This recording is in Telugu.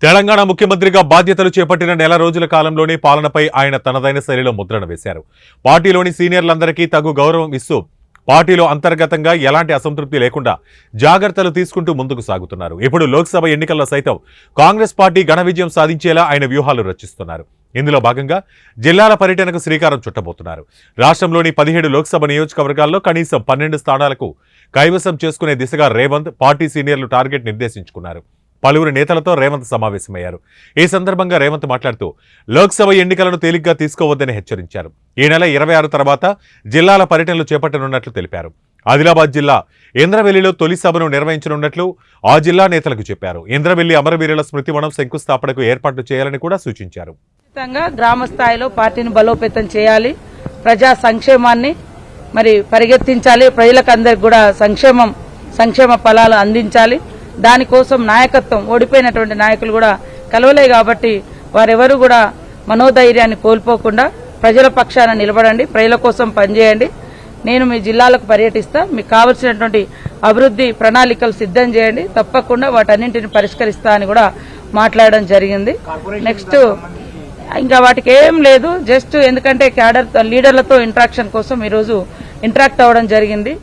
తెలంగాణ ముఖ్యమంత్రిగా బాధ్యతలు చేపట్టిన నెల రోజుల కాలంలోనే పాలనపై ఆయన తనదైన శైలిలో ముద్రణ వేశారు. పార్టీలోని సీనియర్లందరికీ తగు గౌరవం ఇస్తూ పార్టీలో అంతర్గతంగా ఎలాంటి అసంతృప్తి లేకుండా జాగ్రత్తలు తీసుకుంటూ ముందుకు సాగుతున్నారు. ఇప్పుడు లోక్సభ ఎన్నికల్లో సైతం కాంగ్రెస్ పార్టీ ఘన విజయం సాధించేలా ఆయన వ్యూహాలు రచిస్తున్నారు. ఇందులో భాగంగా జిల్లాల పర్యటనకు శ్రీకారం చుట్టబోతున్నారు. రాష్ట్రంలోని 17 లోక్సభ నియోజకవర్గాల్లో కనీసం 12 స్థానాలకు కైవసం చేసుకునే దిశగా రేవంత్ పార్టీ సీనియర్లు టార్గెట్ నిర్దేశించుకున్నారు. పలువురు నేతలతో రేవంత్ సమావేశమయ్యారు. ఈ సందర్భంగా రేవంత్ మాట్లాడుతూ లోక్సభ ఎన్నికలను తేలిగ్గా తీసుకోవద్దని హెచ్చరించారు. ఈ నెల 26 తర్వాత జిల్లాల పర్యటనలు చేపట్టనున్నట్లు తెలిపారు. ఆదిలాబాద్ జిల్లా ఇంద్రవెల్లిలో తొలి సభను నిర్వహించనున్నట్లు ఆ జిల్లా నేతలకు చెప్పారు. ఇంద్రవెల్లి అమరవీరుల స్మృతివనం శంకుస్థాపనకు ఏర్పాట్లు చేయాలని కూడా సూచించారు. గ్రామ స్థాయిలో పార్టీని బలోపేతం చేయాలి, ప్రజా సంక్షేమాన్ని పరిగెత్తించాలి, ప్రజలకు అందరికి కూడా సంక్షేమ ఫలాలు అందించాలి. దానికోసం నాయకత్వం ఓడిపోయినటువంటి నాయకులు కూడా కలవలే కాబట్టి వారెవరు కూడా మనోధైర్యాన్ని కోల్పోకుండా ప్రజల పక్షాన నిలబడండి, ప్రజల కోసం పనిచేయండి. నేను మీ జిల్లాలకు పర్యటిస్తా, మీకు కావలసినటువంటి అభివృద్ధి ప్రణాళికలు సిద్ధం చేయండి, తప్పకుండా వాటన్నింటిని పరిష్కరిస్తా అని కూడా మాట్లాడడం జరిగింది. నెక్స్ట్ ఇంకా వాటికి ఏం లేదు, జస్ట్ ఎందుకంటే క్యాడర్ లీడర్లతో ఇంటరాక్షన్ కోసం ఈరోజు ఇంటరాక్ట్ అవ్వడం జరిగింది.